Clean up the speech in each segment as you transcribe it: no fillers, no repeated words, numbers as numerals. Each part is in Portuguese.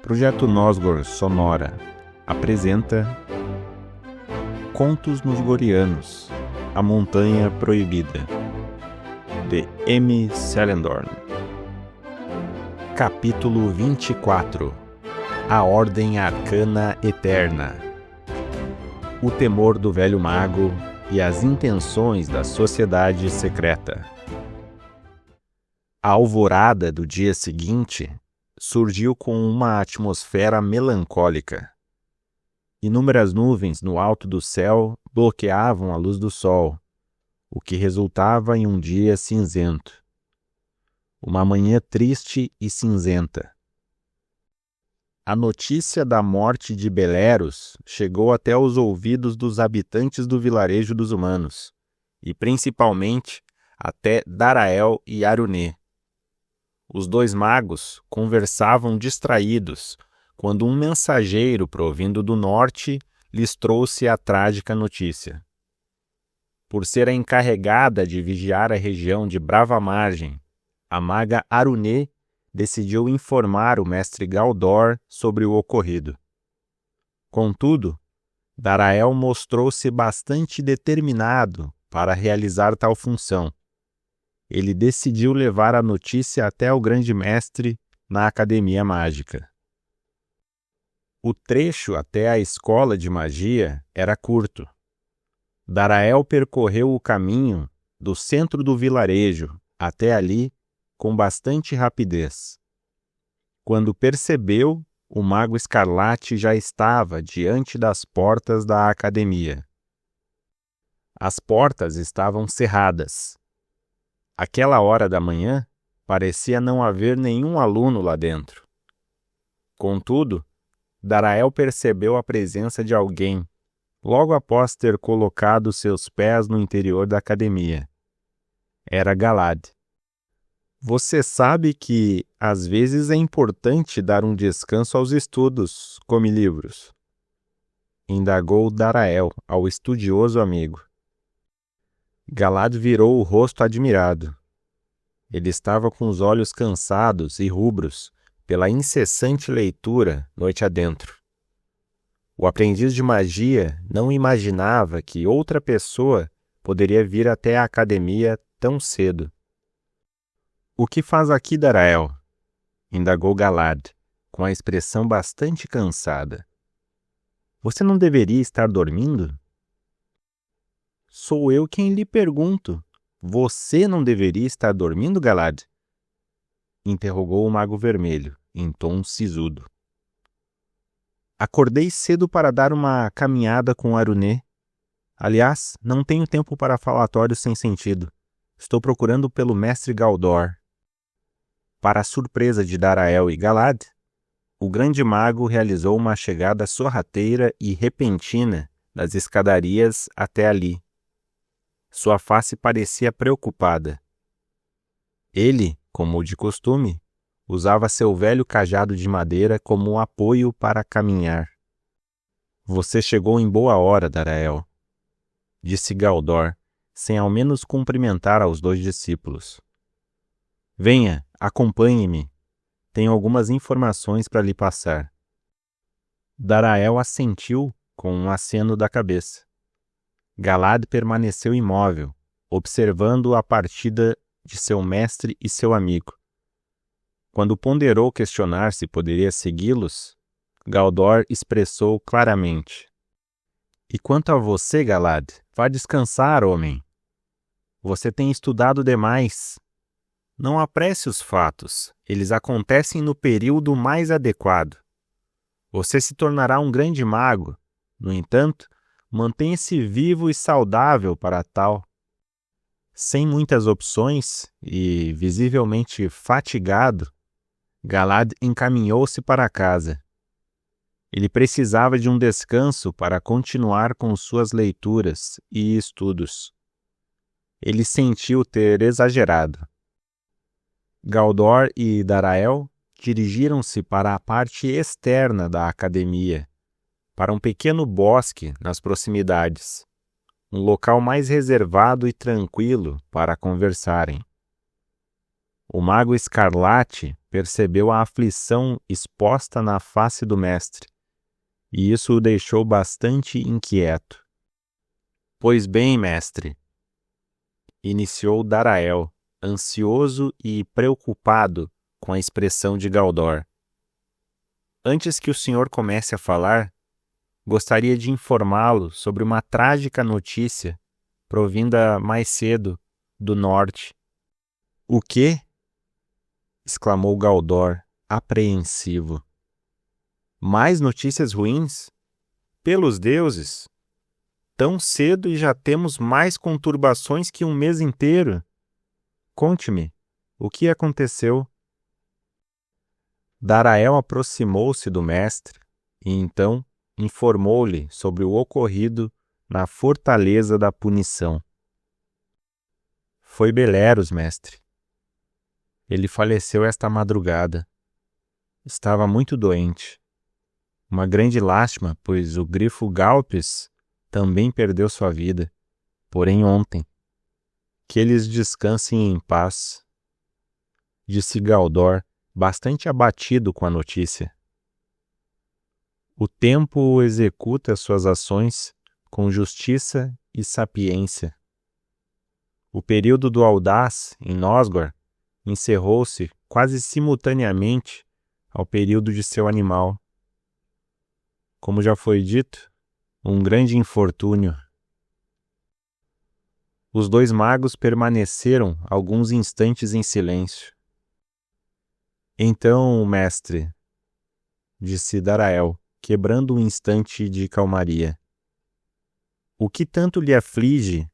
Projeto Nosgor Sonora apresenta Contos Nosgorianos, A Montanha Proibida, de M. Selendorn. Capítulo 24 A Ordem Arcana Eterna. O temor do velho mago e as intenções da sociedade secreta. A alvorada do dia seguinte surgiu com uma atmosfera melancólica. Inúmeras nuvens no alto do céu bloqueavam a luz do sol, o que resultava em um dia cinzento. Uma manhã triste e cinzenta. A notícia da morte de Beleros chegou até os ouvidos dos habitantes do vilarejo dos humanos, e principalmente até Darael e Aruné. Os dois magos conversavam distraídos quando um mensageiro provindo do norte lhes trouxe a trágica notícia. Por ser a encarregada de vigiar a região de Brava Margem, a maga Aruné decidiu informar o mestre Galdor sobre o ocorrido. Contudo, Darael mostrou-se bastante determinado para realizar tal função. Ele decidiu levar a notícia até o grande mestre na Academia Mágica. O trecho até a escola de magia era curto. Darael percorreu o caminho do centro do vilarejo até ali com bastante rapidez. Quando percebeu, o Mago Escarlate já estava diante das portas da academia. As portas estavam cerradas. Aquela hora da manhã, parecia não haver nenhum aluno lá dentro. Contudo, Darael percebeu a presença de alguém, logo após ter colocado seus pés no interior da academia. Era Galad. Você sabe que, às vezes, é importante dar um descanso aos estudos, come livros. Indagou Darael ao estudioso amigo. Galad virou o rosto admirado. Ele estava com os olhos cansados e rubros pela incessante leitura noite adentro. O aprendiz de magia não imaginava que outra pessoa poderia vir até a academia tão cedo. O que faz aqui, Darael? Indagou Galad, com a expressão bastante cansada. Você não deveria estar dormindo? Sou eu quem lhe pergunto. Você não deveria estar dormindo, Galad? Interrogou o Mago Vermelho, em tom sisudo. Acordei cedo para dar uma caminhada com Aruné. Aliás, não tenho tempo para falatórios sem sentido. Estou procurando pelo mestre Galdor. Para a surpresa de Darael e Galad, o grande mago realizou uma chegada sorrateira e repentina das escadarias até ali. Sua face parecia preocupada. Ele, como de costume, usava seu velho cajado de madeira como apoio para caminhar. Você chegou em boa hora, Darael, disse Galdor, sem ao menos cumprimentar aos dois discípulos. Venha, acompanhe-me. Tenho algumas informações para lhe passar. Darael assentiu com um aceno da cabeça. Galad permaneceu imóvel, observando a partida de seu mestre e seu amigo. Quando ponderou questionar se poderia segui-los, Galdor expressou claramente. E quanto a você, Galad, vá descansar, homem. Você tem estudado demais. Não apresse os fatos, eles acontecem no período mais adequado. Você se tornará um grande mago, no entanto, mantenha-se vivo e saudável para tal. Sem muitas opções e visivelmente fatigado, Galad encaminhou-se para casa. Ele precisava de um descanso para continuar com suas leituras e estudos. Ele sentiu ter exagerado. Galdor e Darael dirigiram-se para a parte externa da academia, para um pequeno bosque nas proximidades, um local mais reservado e tranquilo para conversarem. O Mago Escarlate percebeu a aflição exposta na face do mestre, e isso o deixou bastante inquieto. Pois bem, mestre, iniciou Darael, ansioso e preocupado com a expressão de Galdor. Antes que o senhor comece a falar, gostaria de informá-lo sobre uma trágica notícia provinda mais cedo do norte. O quê? Exclamou Galdor, apreensivo. Mais notícias ruins? Pelos deuses! Tão cedo e já temos mais conturbações que um mês inteiro. Conte-me, o que aconteceu? Darael aproximou-se do mestre e então informou-lhe sobre o ocorrido na fortaleza da punição. Foi Beleros, mestre. Ele faleceu esta madrugada. Estava muito doente. Uma grande lástima, pois o grifo Galpes também perdeu sua vida, porém ontem. Que eles descansem em paz, disse Galdor, bastante abatido com a notícia. O tempo executa suas ações com justiça e sapiência. O período do Audaz, em Nosgor, encerrou-se quase simultaneamente ao período de seu animal. Como já foi dito, um grande infortúnio. Os dois magos permaneceram alguns instantes em silêncio. Então, mestre, disse Darael, quebrando um instante de calmaria. O que tanto lhe aflige?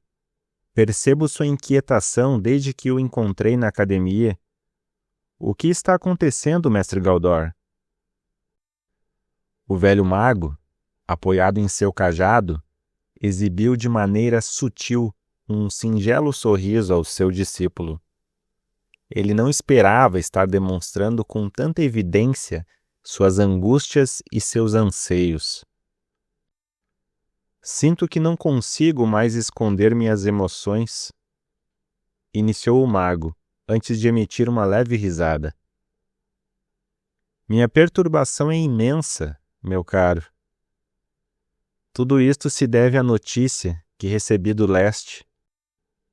Percebo sua inquietação desde que o encontrei na academia. O que está acontecendo, mestre Galdor? O velho mago, apoiado em seu cajado, exibiu de maneira sutil um singelo sorriso ao seu discípulo. Ele não esperava estar demonstrando com tanta evidência suas angústias e seus anseios. Sinto que não consigo mais esconder minhas emoções, iniciou o mago, antes de emitir uma leve risada. Minha perturbação é imensa, meu caro. Tudo isto se deve à notícia que recebi do leste.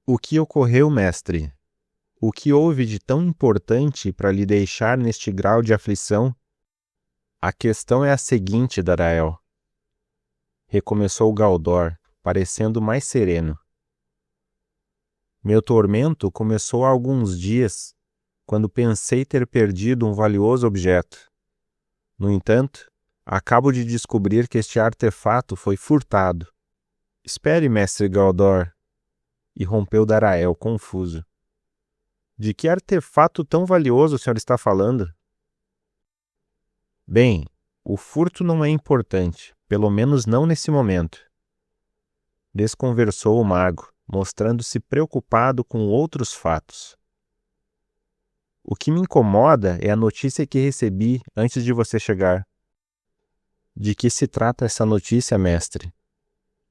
O que ocorreu, mestre? O que houve de tão importante para lhe deixar neste grau de aflição? A questão é a seguinte, Darael. Recomeçou Galdor, parecendo mais sereno. Meu tormento começou há alguns dias, quando pensei ter perdido um valioso objeto. No entanto, acabo de descobrir que este artefato foi furtado. Espere, mestre Galdor, irrompeu Darael, confuso. De que artefato tão valioso o senhor está falando? Bem, o furto não é importante, pelo menos não nesse momento. Desconversou o mago, mostrando-se preocupado com outros fatos. O que me incomoda é a notícia que recebi antes de você chegar. De que se trata essa notícia, mestre?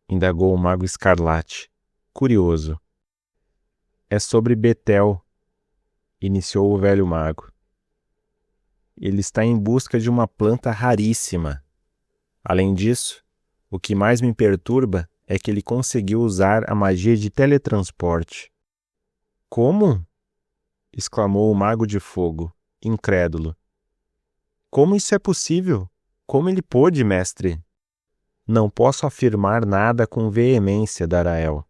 Indagou o mago escarlate, curioso. É sobre Betel, iniciou o velho mago. Ele está em busca de uma planta raríssima. Além disso, o que mais me perturba é que ele conseguiu usar a magia de teletransporte. Como? Exclamou o mago de fogo, incrédulo. Como isso é possível? Como ele pôde, mestre? Não posso afirmar nada com veemência, Darael.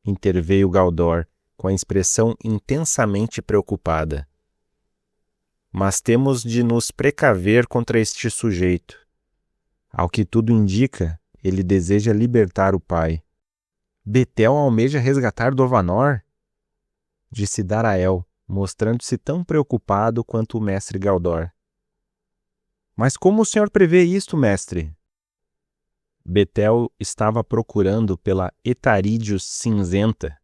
Interveio Galdor, com a expressão intensamente preocupada. Mas temos de nos precaver contra este sujeito. Ao que tudo indica, ele deseja libertar o pai. Betel almeja resgatar Dovanor? Disse Darael, mostrando-se tão preocupado quanto o mestre Galdor. Mas como o senhor prevê isto, mestre? Betel estava procurando pela Etarídeos cinzenta,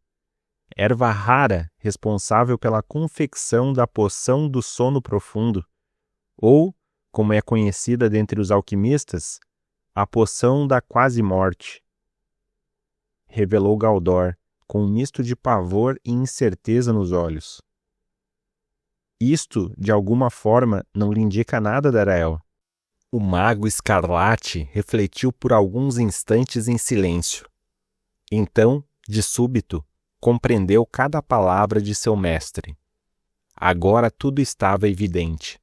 erva rara responsável pela confecção da poção do sono profundo, ou, como é conhecida dentre os alquimistas, a poção da quase-morte. Revelou Galdor, com um misto de pavor e incerteza nos olhos. Isto, de alguma forma, não lhe indica nada, Darael. O mago escarlate refletiu por alguns instantes em silêncio. Então, de súbito, compreendeu cada palavra de seu mestre. Agora tudo estava evidente.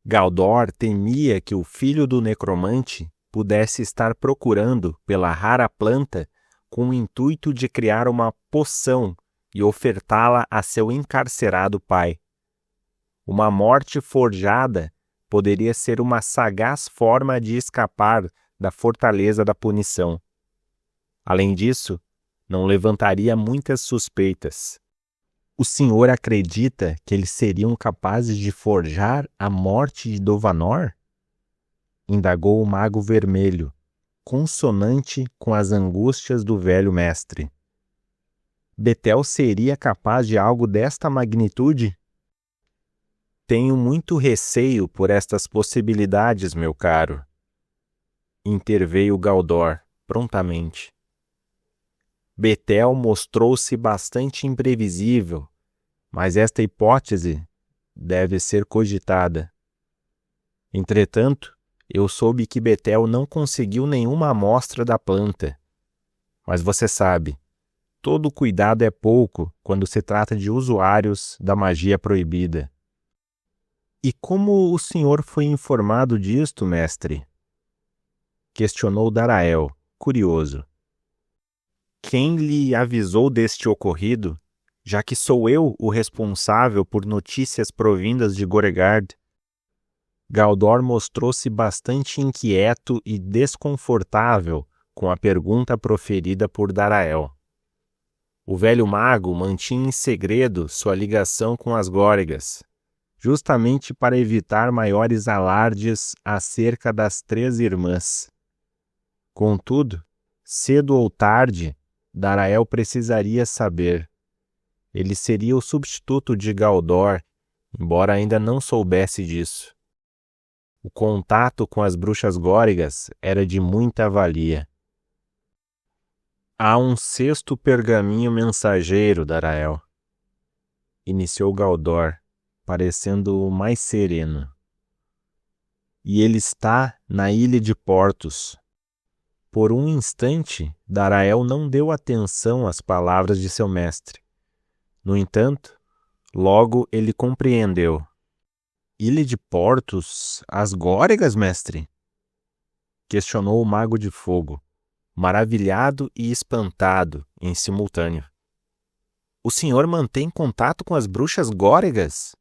Galdor temia que o filho do necromante pudesse estar procurando pela rara planta com o intuito de criar uma poção e ofertá-la a seu encarcerado pai. Uma morte forjada poderia ser uma sagaz forma de escapar da fortaleza da punição. Além disso, não levantaria muitas suspeitas. O senhor acredita que eles seriam capazes de forjar a morte de Dovanor? Indagou o mago vermelho, consonante com as angústias do velho mestre. Betel seria capaz de algo desta magnitude? Tenho muito receio por estas possibilidades, meu caro. Interveio Galdor, prontamente. Betel mostrou-se bastante imprevisível, mas esta hipótese deve ser cogitada. Entretanto, eu soube que Betel não conseguiu nenhuma amostra da planta. Mas você sabe, todo cuidado é pouco quando se trata de usuários da magia proibida. E como o senhor foi informado disto, mestre? Questionou Darael, curioso. Quem lhe avisou deste ocorrido, já que sou eu o responsável por notícias provindas de Goregard? Galdor mostrou-se bastante inquieto e desconfortável com a pergunta proferida por Darael. O velho mago mantinha em segredo sua ligação com as Góregas, justamente para evitar maiores alardes acerca das três irmãs. Contudo, cedo ou tarde, Darael precisaria saber. Ele seria o substituto de Galdor, embora ainda não soubesse disso. O contato com as bruxas górigas era de muita valia. Há um sexto pergaminho mensageiro, Darael. Iniciou Galdor, parecendo mais sereno. E ele está na ilha de Portos. Por um instante, Darael não deu atenção às palavras de seu mestre. No entanto, logo ele compreendeu. Ilha de Portos, as Góregas, mestre? Questionou o mago de fogo, maravilhado e espantado em simultâneo. O senhor mantém contato com as bruxas Góregas?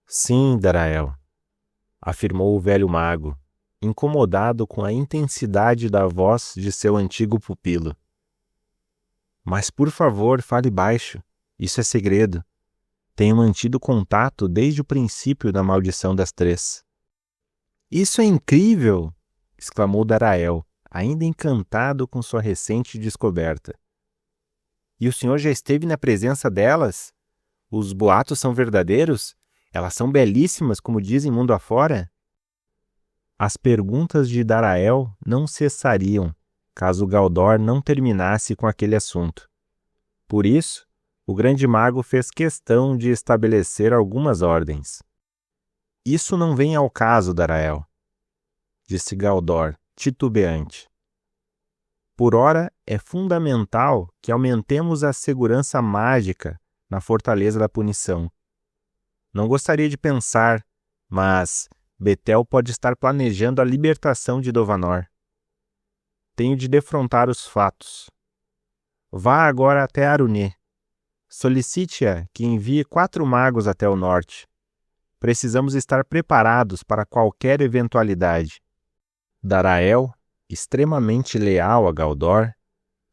Sim, Darael, afirmou o velho mago, incomodado com a intensidade da voz de seu antigo pupilo. Mas por favor, fale baixo. Isso é segredo. Tenho mantido contato desde o princípio da maldição das três. Isso é incrível! Exclamou Darael, ainda encantado com sua recente descoberta. E o senhor já esteve na presença delas? Os boatos são verdadeiros? Elas são belíssimas, como dizem mundo afora? As perguntas de Darael não cessariam, caso Galdor não terminasse com aquele assunto. Por isso, o grande mago fez questão de estabelecer algumas ordens. Isso não vem ao caso, Darael, disse Galdor, titubeante. Por ora, é fundamental que aumentemos a segurança mágica na Fortaleza da Punição. Não gostaria de pensar, mas Betel pode estar planejando a libertação de Dovanor. Tenho de defrontar os fatos. Vá agora até Aruné. Solicite-a que envie 4 magos até o norte. Precisamos estar preparados para qualquer eventualidade. Darael, extremamente leal a Galdor,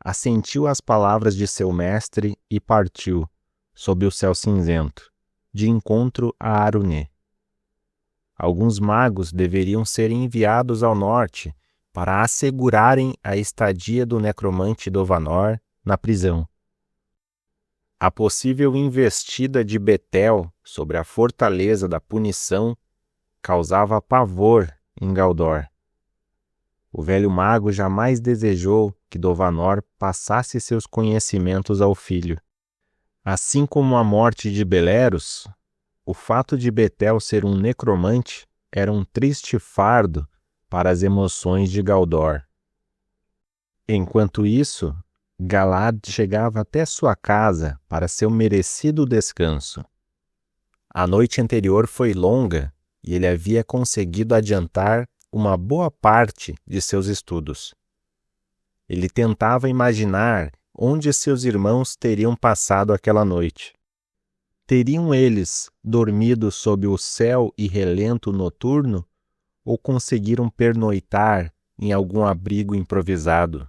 assentiu às palavras de seu mestre e partiu, sob o céu cinzento, de encontro a Aruné. Alguns magos deveriam ser enviados ao norte para assegurarem a estadia do necromante Dovanor na prisão. A possível investida de Betel sobre a Fortaleza da Punição causava pavor em Galdor. O velho mago jamais desejou que Dovanor passasse seus conhecimentos ao filho. Assim como a morte de Beleros, o fato de Betel ser um necromante era um triste fardo para as emoções de Galdor. Enquanto isso, Galad chegava até sua casa para seu merecido descanso. A noite anterior foi longa e ele havia conseguido adiantar uma boa parte de seus estudos. Ele tentava imaginar onde seus irmãos teriam passado aquela noite. Teriam eles dormido sob o céu e relento noturno ou conseguiram pernoitar em algum abrigo improvisado?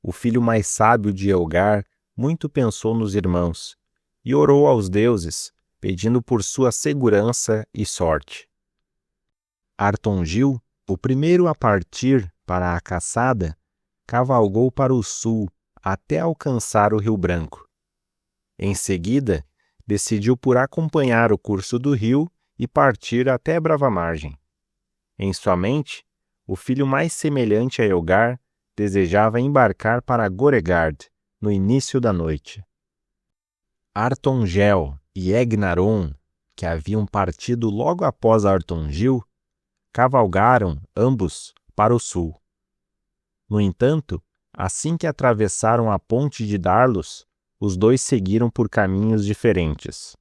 O filho mais sábio de Elgar muito pensou nos irmãos e orou aos deuses, pedindo por sua segurança e sorte. Artongil, o primeiro a partir para a caçada, cavalgou para o sul até alcançar o Rio Branco. Em seguida, decidiu por acompanhar o curso do rio e partir até Brava Margem. Em sua mente, o filho mais semelhante a Elgar desejava embarcar para Goregard no início da noite. Artongel e Egnaron, que haviam partido logo após Artongil, cavalgaram ambos para o sul. No entanto, assim que atravessaram a ponte de Darlos, os dois seguiram por caminhos diferentes.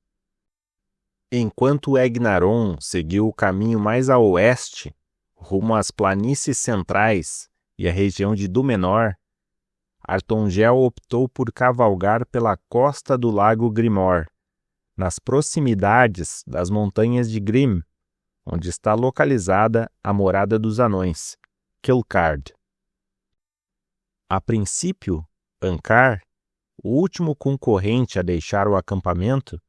Enquanto Egnaron seguiu o caminho mais a oeste, rumo às planícies centrais e à região de Dúmenor, Artongel optou por cavalgar pela costa do lago Grimor, nas proximidades das montanhas de Grim, onde está localizada a morada dos anões, Kilcard. A princípio, Ankar, o último concorrente a deixar o acampamento,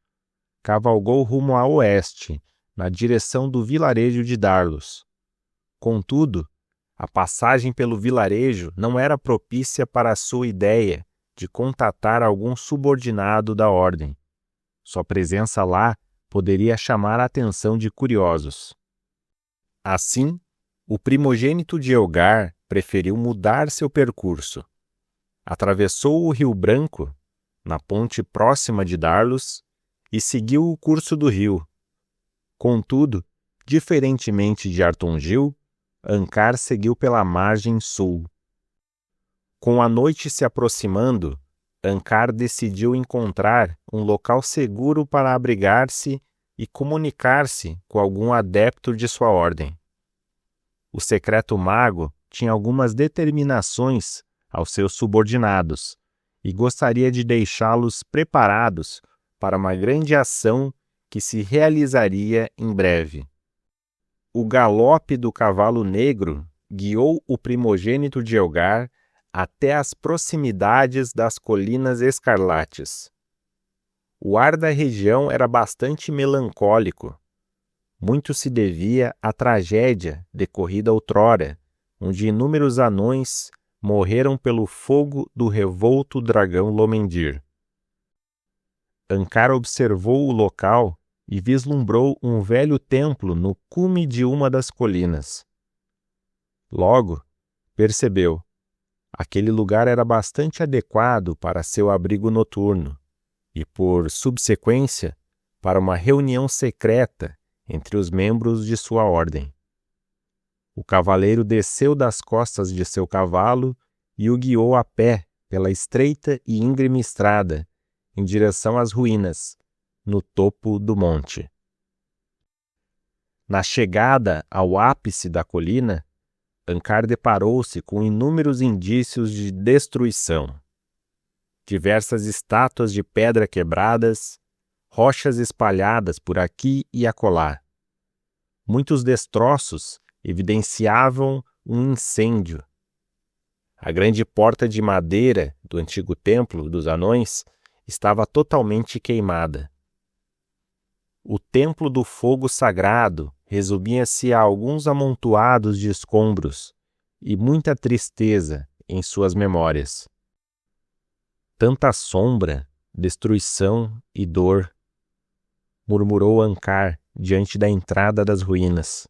cavalgou rumo a oeste, na direção do vilarejo de Darlos. Contudo, a passagem pelo vilarejo não era propícia para a sua ideia de contatar algum subordinado da ordem. Sua presença lá poderia chamar a atenção de curiosos. Assim, o primogênito de Elgar preferiu mudar seu percurso. Atravessou o Rio Branco, na ponte próxima de Darlos, e seguiu o curso do rio. Contudo, diferentemente de Artongil, Ankar seguiu pela margem sul. Com a noite se aproximando, Ankar decidiu encontrar um local seguro para abrigar-se e comunicar-se com algum adepto de sua ordem. O secreto mago tinha algumas determinações aos seus subordinados e gostaria de deixá-los preparados para uma grande ação que se realizaria em breve. O galope do cavalo negro guiou o primogênito de Elgar até as proximidades das Colinas Escarlates. O ar da região era bastante melancólico. Muito se devia à tragédia decorrida outrora, onde inúmeros anões morreram pelo fogo do revolto dragão Lomendir. Ankar observou o local e vislumbrou um velho templo no cume de uma das colinas. Logo, percebeu. Aquele lugar era bastante adequado para seu abrigo noturno e, por subsequência, para uma reunião secreta entre os membros de sua ordem. O cavaleiro desceu das costas de seu cavalo e o guiou a pé pela estreita e íngreme estrada em direção às ruínas, no topo do monte. Na chegada ao ápice da colina, Ankar deparou-se com inúmeros indícios de destruição. Diversas estátuas de pedra quebradas, rochas espalhadas por aqui e acolá. Muitos destroços evidenciavam um incêndio. A grande porta de madeira do antigo templo dos anões estava totalmente queimada. O templo do fogo sagrado resumia-se a alguns amontoados de escombros e muita tristeza em suas memórias. Tanta sombra, destruição e dor, murmurou Ankar diante da entrada das ruínas.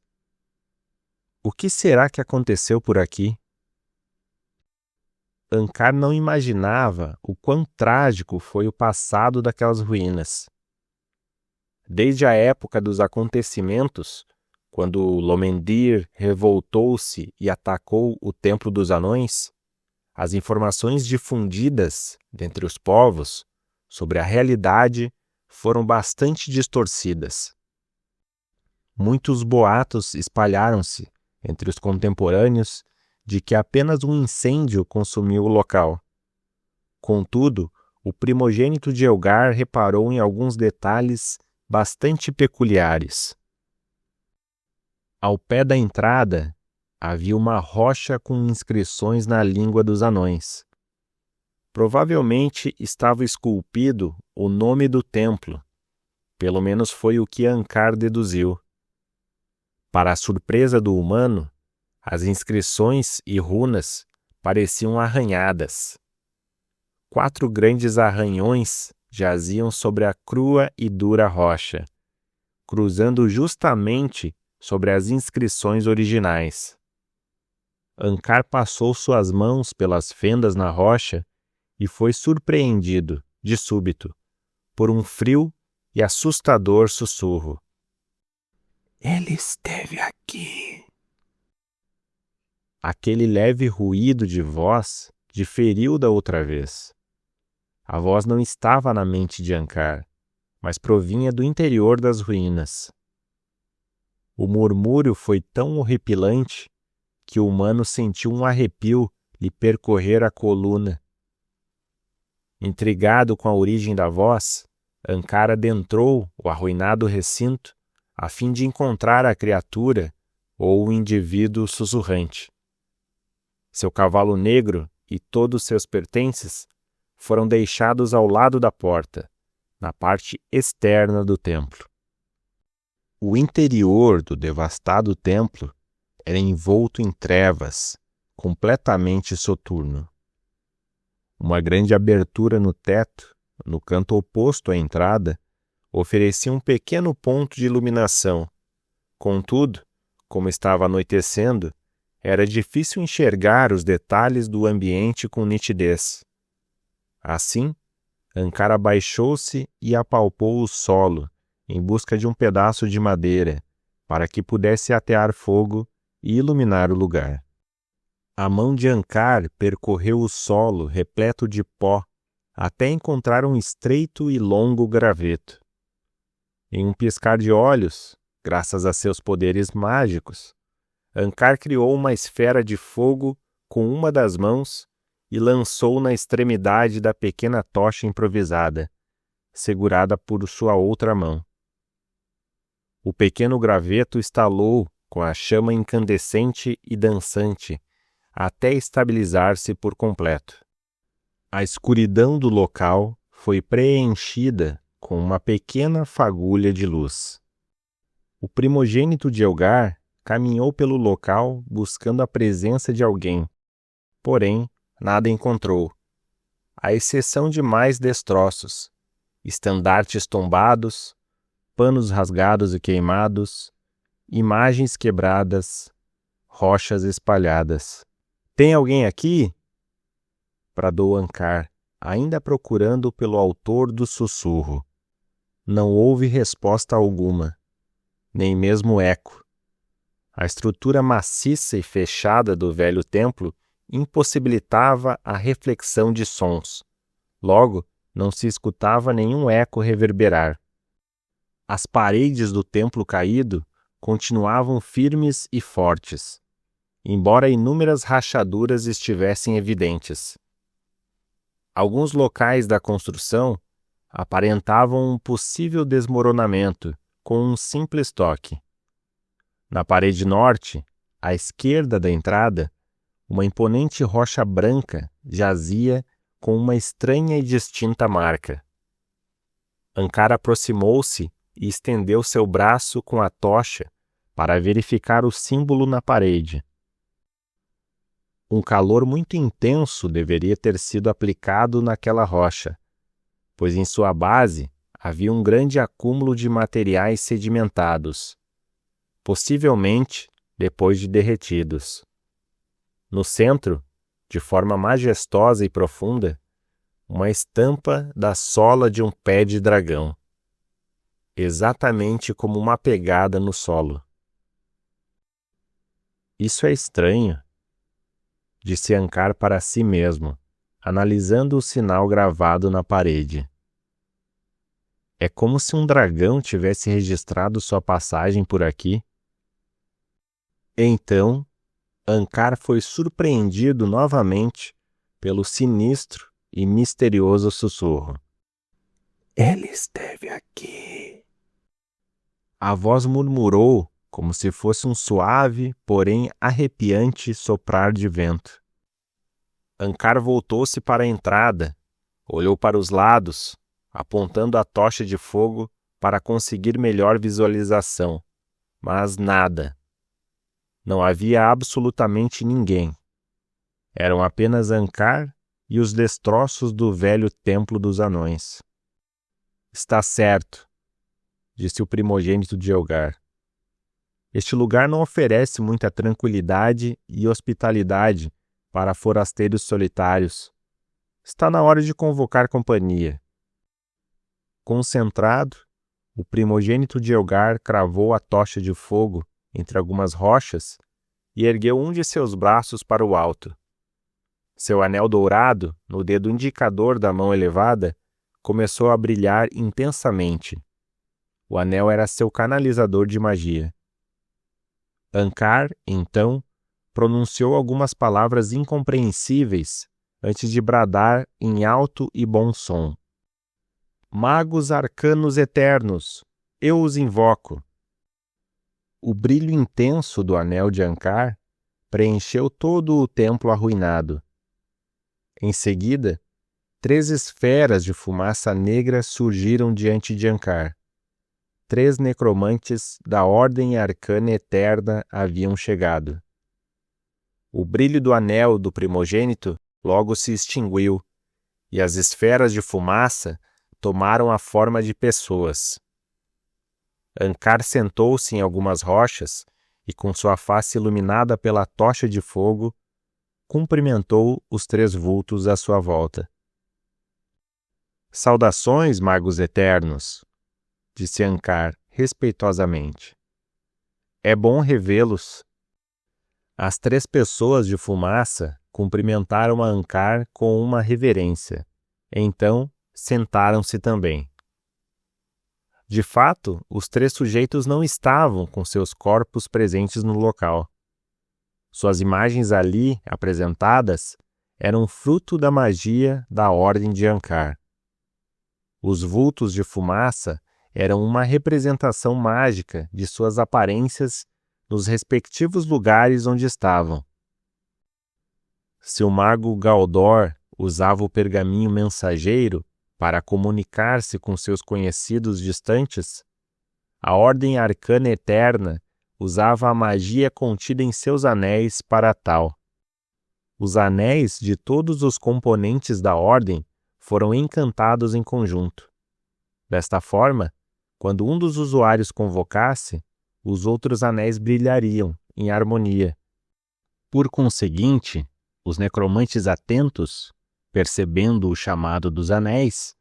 O que será que aconteceu por aqui? Ankar não imaginava o quão trágico foi o passado daquelas ruínas. Desde a época dos acontecimentos, quando Lomendir revoltou-se e atacou o Templo dos Anões, as informações difundidas dentre os povos sobre a realidade foram bastante distorcidas. Muitos boatos espalharam-se entre os contemporâneos de que apenas um incêndio consumiu o local. Contudo, o primogênito de Elgar reparou em alguns detalhes bastante peculiares. Ao pé da entrada, havia uma rocha com inscrições na língua dos anões. Provavelmente estava esculpido o nome do templo, pelo menos foi o que Ankar deduziu. Para a surpresa do humano, as inscrições e runas pareciam arranhadas. 4 grandes arranhões jaziam sobre a crua e dura rocha, cruzando justamente sobre as inscrições originais. Ankar passou suas mãos pelas fendas na rocha e foi surpreendido, de súbito, por um frio e assustador sussurro. Ele esteve aqui. Aquele leve ruído de voz diferiu da outra vez. A voz não estava na mente de Ankar, mas provinha do interior das ruínas. O murmúrio foi tão horripilante que o humano sentiu um arrepio lhe percorrer a coluna. Intrigado com a origem da voz, Ankar adentrou o arruinado recinto a fim de encontrar a criatura ou o indivíduo sussurrante. Seu cavalo negro e todos seus pertences foram deixados ao lado da porta, na parte externa do templo. O interior do devastado templo era envolto em trevas, completamente soturno. Uma grande abertura no teto, no canto oposto à entrada, oferecia um pequeno ponto de iluminação. Contudo, como estava anoitecendo, era difícil enxergar os detalhes do ambiente com nitidez. Assim, Ankar abaixou-se e apalpou o solo em busca de um pedaço de madeira para que pudesse atear fogo e iluminar o lugar. A mão de Ankar percorreu o solo repleto de pó até encontrar um estreito e longo graveto. Em um piscar de olhos, graças a seus poderes mágicos, Ankar criou uma esfera de fogo com uma das mãos e lançou na extremidade da pequena tocha improvisada, segurada por sua outra mão. O pequeno graveto estalou com a chama incandescente e dançante, até estabilizar-se por completo. A escuridão do local foi preenchida com uma pequena fagulha de luz. O primogênito de Elgar caminhou pelo local buscando a presença de alguém, porém nada encontrou, à exceção de mais destroços, estandartes tombados, panos rasgados e queimados, imagens quebradas, rochas espalhadas. Tem alguém aqui? Bradou Ankar, ainda procurando pelo autor do sussurro. Não houve resposta alguma, nem mesmo eco. A estrutura maciça e fechada do velho templo impossibilitava a reflexão de sons. Logo, não se escutava nenhum eco reverberar. As paredes do templo caído continuavam firmes e fortes, embora inúmeras rachaduras estivessem evidentes. Alguns locais da construção aparentavam um possível desmoronamento com um simples toque. Na parede norte, à esquerda da entrada, uma imponente rocha branca jazia com uma estranha e distinta marca. Ankar aproximou-se e estendeu seu braço com a tocha para verificar o símbolo na parede. Um calor muito intenso deveria ter sido aplicado naquela rocha, pois em sua base havia um grande acúmulo de materiais sedimentados, possivelmente depois de derretidos. No centro, de forma majestosa e profunda, uma estampa da sola de um pé de dragão. exatamente como uma pegada no solo. Isso é estranho, disse Ankar para si mesmo, analisando o sinal gravado na parede. É como se um dragão tivesse registrado sua passagem por aqui. Então, Ankar foi surpreendido novamente pelo sinistro e misterioso sussurro. Ele esteve aqui. A voz murmurou como se fosse um suave, porém arrepiante soprar de vento. Ankar voltou-se para a entrada, olhou para os lados, apontando a tocha de fogo para conseguir melhor visualização, mas nada. Não havia absolutamente ninguém. Eram apenas Ankar e os destroços do velho templo dos anões. Está certo, disse o primogênito de Elgar. Este lugar não oferece muita tranquilidade e hospitalidade para forasteiros solitários. Está na hora de convocar companhia. Concentrado, o primogênito de Elgar cravou a tocha de fogo entre algumas rochas e ergueu um de seus braços para o alto. Seu anel dourado, no dedo indicador da mão elevada, começou a brilhar intensamente. O anel era seu canalizador de magia. Ankar, então, pronunciou algumas palavras incompreensíveis antes de bradar em alto e bom som. Magos arcanos eternos, eu os invoco. O brilho intenso do anel de Ankar preencheu todo o templo arruinado. Em seguida, 3 esferas de fumaça negra surgiram diante de Ankar. 3 necromantes da Ordem Arcana Eterna haviam chegado. O brilho do anel do primogênito logo se extinguiu, e as esferas de fumaça tomaram a forma de pessoas. Ankar sentou-se em algumas rochas e, com sua face iluminada pela tocha de fogo, cumprimentou os 3 vultos à sua volta. Saudações, magos eternos, disse Ankar respeitosamente. É bom revê-los. As 3 pessoas de fumaça cumprimentaram a Ankar com uma reverência. Então, sentaram-se também. De fato, os 3 sujeitos não estavam com seus corpos presentes no local. Suas imagens ali apresentadas eram fruto da magia da Ordem de Ankar. Os vultos de fumaça eram uma representação mágica de suas aparências nos respectivos lugares onde estavam. Se o mago Galdor usava o pergaminho mensageiro para comunicar-se com seus conhecidos distantes, a Ordem Arcana Eterna usava a magia contida em seus anéis para tal. Os anéis de todos os componentes da Ordem foram encantados em conjunto. Desta forma, quando um dos usuários convocasse, os outros anéis brilhariam em harmonia. Por conseguinte, os necromantes atentos, percebendo o chamado dos anéis,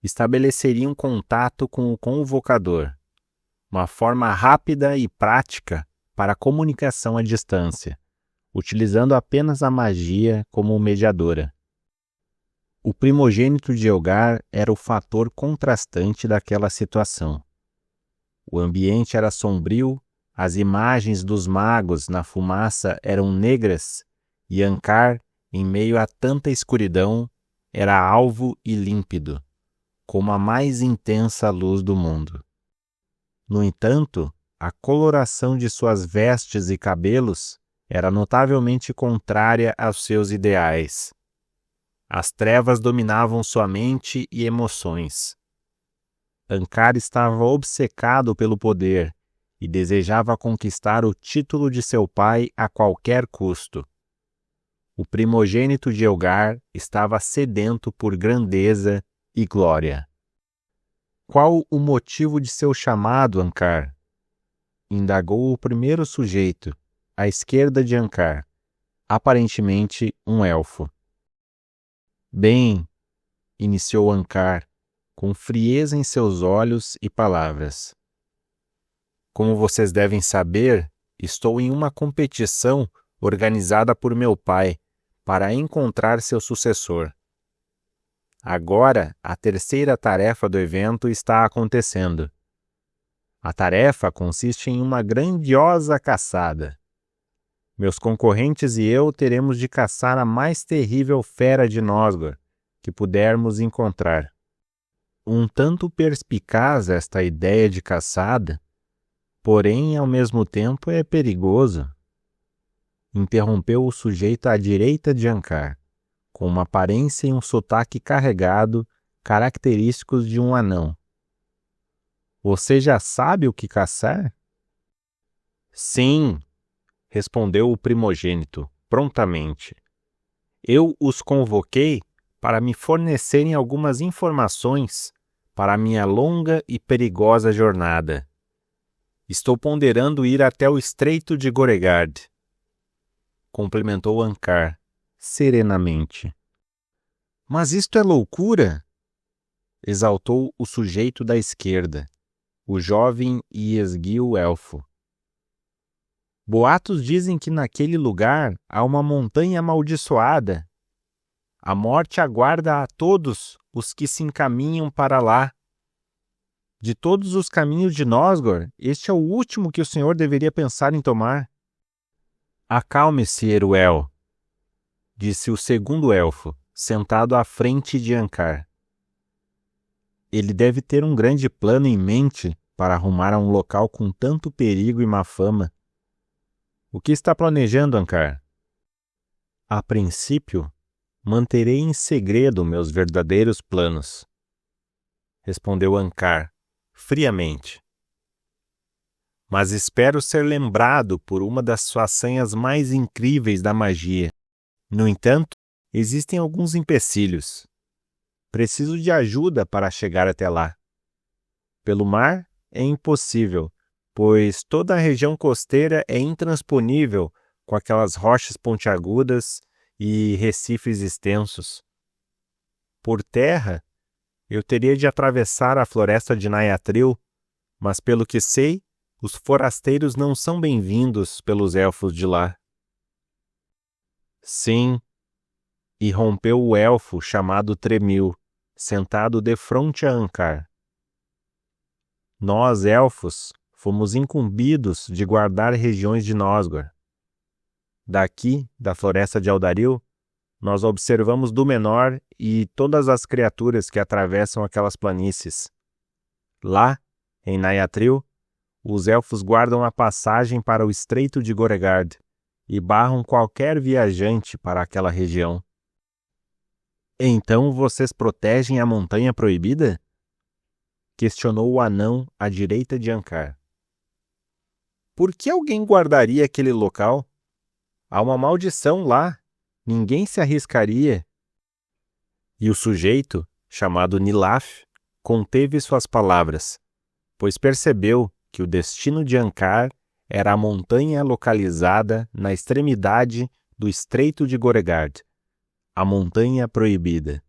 estabeleceriam contato com o convocador, uma forma rápida e prática para a comunicação à distância, utilizando apenas a magia como mediadora. O primogênito de Elgar era o fator contrastante daquela situação. O ambiente era sombrio, as imagens dos magos na fumaça eram negras e Ankar, em meio a tanta escuridão, era alvo e límpido, como a mais intensa luz do mundo. No entanto, a coloração de suas vestes e cabelos era notavelmente contrária aos seus ideais. As trevas dominavam sua mente e emoções. Ankar estava obcecado pelo poder e desejava conquistar o título de seu pai a qualquer custo. O primogênito de Elgar estava sedento por grandeza e glória. Qual o motivo de seu chamado, Ankar? Indagou o primeiro sujeito, à esquerda de Ankar, aparentemente um elfo. Bem, iniciou Ankar, com frieza em seus olhos e palavras. Como vocês devem saber, estou em uma competição organizada por meu pai para encontrar seu sucessor. Agora, a terceira tarefa do evento está acontecendo. A tarefa consiste em uma grandiosa caçada. Meus concorrentes e eu teremos de caçar a mais terrível fera de Nosgor que pudermos encontrar. Um tanto perspicaz esta ideia de caçada, porém, ao mesmo tempo, é perigoso. Interrompeu o sujeito à direita de Ankar, com uma aparência e um sotaque carregado, característicos de um anão. Você já sabe o que caçar? Sim, respondeu o primogênito, prontamente. Eu os convoquei para me fornecerem algumas informações para a minha longa e perigosa jornada. Estou ponderando ir até o Estreito de Goregard, complementou Ankar, serenamente. Mas isto é loucura! Exaltou o sujeito da esquerda, o jovem e esguio elfo. Boatos dizem que naquele lugar há uma montanha amaldiçoada. A morte aguarda a todos os que se encaminham para lá. De todos os caminhos de Nosgor, este é o último que o senhor deveria pensar em tomar. Acalme-se, Eruel, disse o segundo elfo, sentado à frente de Ankar. Ele deve ter um grande plano em mente para arrumar a um local com tanto perigo e má fama. O que está planejando, Ankar? A princípio, manterei em segredo meus verdadeiros planos, respondeu Ankar, friamente. Mas espero ser lembrado por uma das façanhas mais incríveis da magia. No entanto, existem alguns empecilhos. Preciso de ajuda para chegar até lá. Pelo mar é impossível, pois toda a região costeira é intransponível com aquelas rochas pontiagudas e recifes extensos. Por terra, eu teria de atravessar a floresta de Naiatril, mas pelo que sei, os forasteiros não são bem-vindos pelos elfos de lá. Sim, irrompeu o elfo chamado Tremil, sentado defronte a Ankar. Nós, elfos, fomos incumbidos de guardar regiões de Nosgor. Daqui, da floresta de Eldaril, nós observamos Dúmenor e todas as criaturas que atravessam aquelas planícies. Lá, em Naiatril, os elfos guardam a passagem para o Estreito de Goregard e barram qualquer viajante para aquela região. Então vocês protegem a Montanha Proibida? Questionou o anão à direita de Ankar. Por que alguém guardaria aquele local? Há uma maldição lá. Ninguém se arriscaria. E o sujeito, chamado Nilaf, conteve suas palavras, pois percebeu que o destino de Ankar era a montanha localizada na extremidade do Estreito de Goregard, a Montanha Proibida.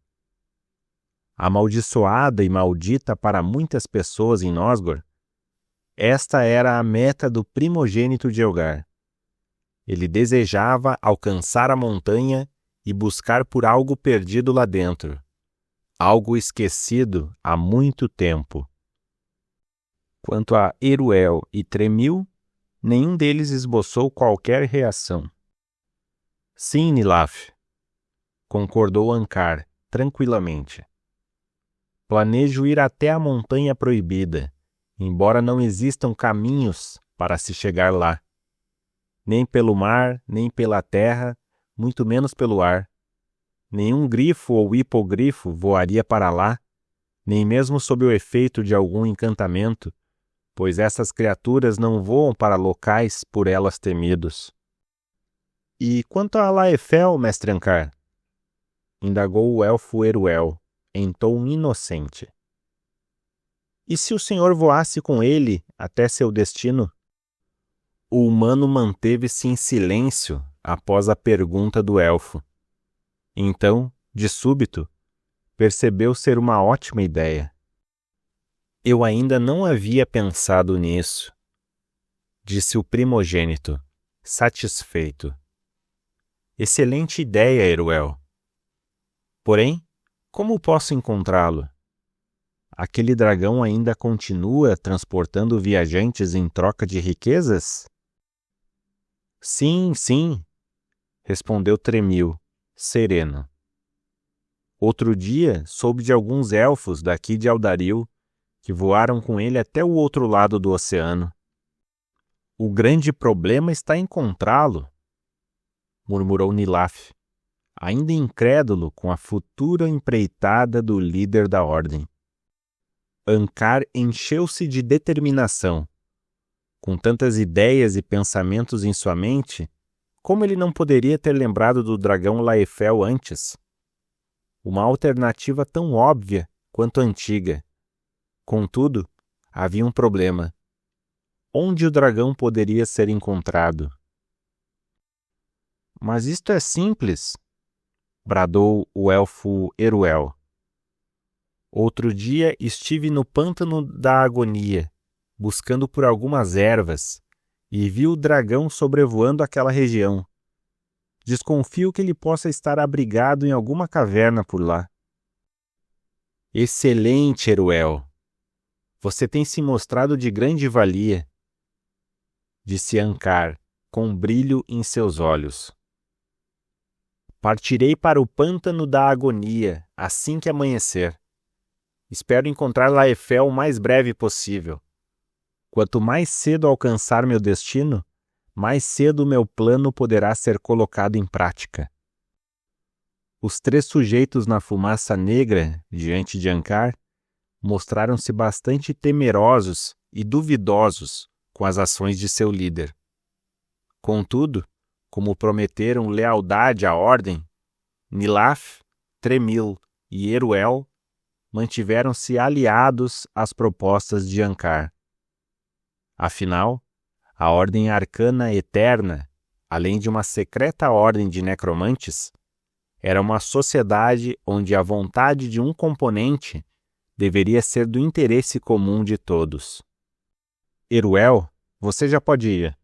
Amaldiçoada e maldita para muitas pessoas em Nosgor, esta era a meta do primogênito de Elgar. Ele desejava alcançar a montanha e buscar por algo perdido lá dentro, algo esquecido há muito tempo. Quanto a Eruel e Tremil, nenhum deles esboçou qualquer reação. Sim, Nilaf, concordou Ankar tranquilamente. Planejo ir até a Montanha Proibida, embora não existam caminhos para se chegar lá. Nem pelo mar, nem pela terra, muito menos pelo ar. Nenhum grifo ou hipogrifo voaria para lá, nem mesmo sob o efeito de algum encantamento, pois essas criaturas não voam para locais por elas temidos. E quanto a Laefel, mestre Ankar? Indagou o elfo Eruel, em tom inocente. E se o senhor voasse com ele até seu destino? O humano manteve-se em silêncio após a pergunta do elfo. Então, de súbito, percebeu ser uma ótima ideia. Eu ainda não havia pensado nisso, disse o primogênito, satisfeito. Excelente ideia, Eruel. Porém, como posso encontrá-lo? Aquele dragão ainda continua transportando viajantes em troca de riquezas? Sim, sim, respondeu Tremil, sereno. Outro dia soube de alguns elfos daqui de Aldaril que voaram com ele até o outro lado do oceano. O grande problema está em encontrá-lo, murmurou Nilaf, ainda incrédulo com a futura empreitada do líder da ordem. Ankar encheu-se de determinação. Com tantas ideias e pensamentos em sua mente, como ele não poderia ter lembrado do dragão Laefel antes? Uma alternativa tão óbvia quanto antiga. Contudo, havia um problema. Onde o dragão poderia ser encontrado? Mas isto é simples, bradou o elfo Eruel. Outro dia estive no pântano da agonia, buscando por algumas ervas, e vi o dragão sobrevoando aquela região. Desconfio que ele possa estar abrigado em alguma caverna por lá. Excelente, Eruel! Você tem se mostrado de grande valia, disse Ankar, com brilho em seus olhos. Partirei para o pântano da agonia assim que amanhecer. Espero encontrar Laefel o mais breve possível. Quanto mais cedo alcançar meu destino, mais cedo meu plano poderá ser colocado em prática. Os 3 sujeitos na fumaça negra diante de Ankar mostraram-se bastante temerosos e duvidosos com as ações de seu líder. Contudo, como prometeram lealdade à ordem, Nilaf, Tremil e Eruel mantiveram-se aliados às propostas de Ankar. Afinal, a Ordem Arcana Eterna, além de uma secreta ordem de necromantes, era uma sociedade onde a vontade de um componente deveria ser do interesse comum de todos. Eruel, você já pode ir,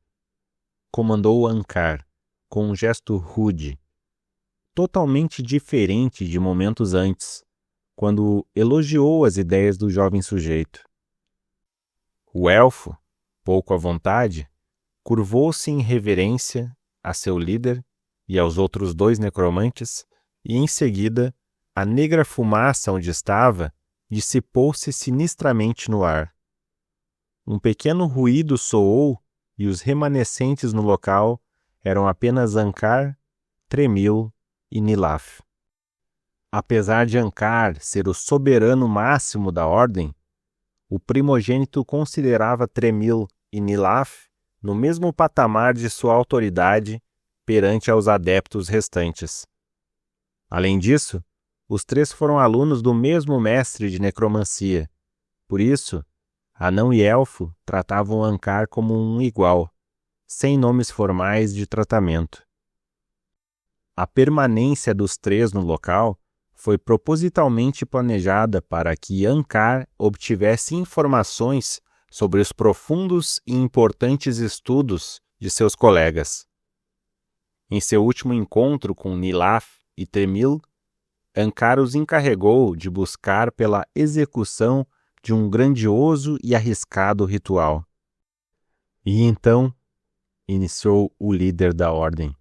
comandou Ankar, com um gesto rude, totalmente diferente de momentos antes, quando elogiou as ideias do jovem sujeito. O elfo, pouco à vontade, curvou-se em reverência a seu líder e aos outros 2 necromantes, e em seguida, a negra fumaça onde estava dissipou-se sinistramente no ar. Um pequeno ruído soou e os remanescentes no local eram apenas Ankar, Tremil e Nilaf. Apesar de Ankar ser o soberano máximo da ordem, o primogênito considerava Tremil e Nilaf no mesmo patamar de sua autoridade perante aos adeptos restantes. Além disso, os 3 foram alunos do mesmo mestre de necromancia. Por isso, anão e elfo tratavam Ankar como um igual, sem nomes formais de tratamento. A permanência dos 3 no local foi propositalmente planejada para que Ankar obtivesse informações sobre os profundos e importantes estudos de seus colegas. Em seu último encontro com Nilaf e Tremil, Ankar os encarregou de buscar pela execução de um grandioso e arriscado ritual. E então, iniciou o líder da ordem.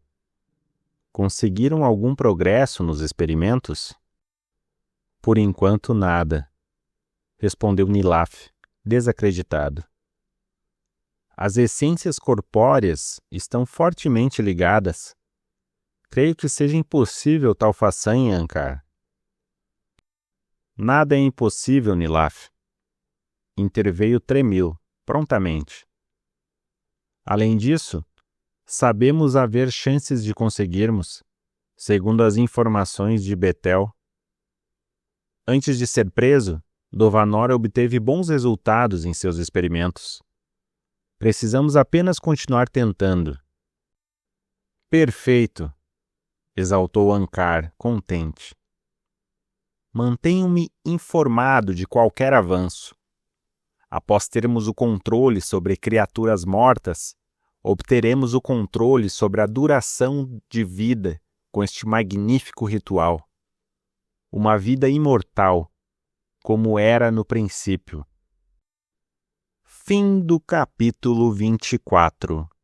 Conseguiram algum progresso nos experimentos? Por enquanto, nada, respondeu Nilaf, desacreditado. As essências corpóreas estão fortemente ligadas. Creio que seja impossível tal façanha, Ankar. Nada é impossível, Nilaf. Interveio Tremil, prontamente. Além disso, sabemos haver chances de conseguirmos, segundo as informações de Betel. Antes de ser preso, Dovanor obteve bons resultados em seus experimentos. Precisamos apenas continuar tentando. Perfeito, exaltou Ankar, contente. Mantenho-me informado de qualquer avanço. Após termos o controle sobre criaturas mortas, obteremos o controle sobre a duração de vida com este magnífico ritual. Uma vida imortal, como era no princípio. Fim do capítulo 24.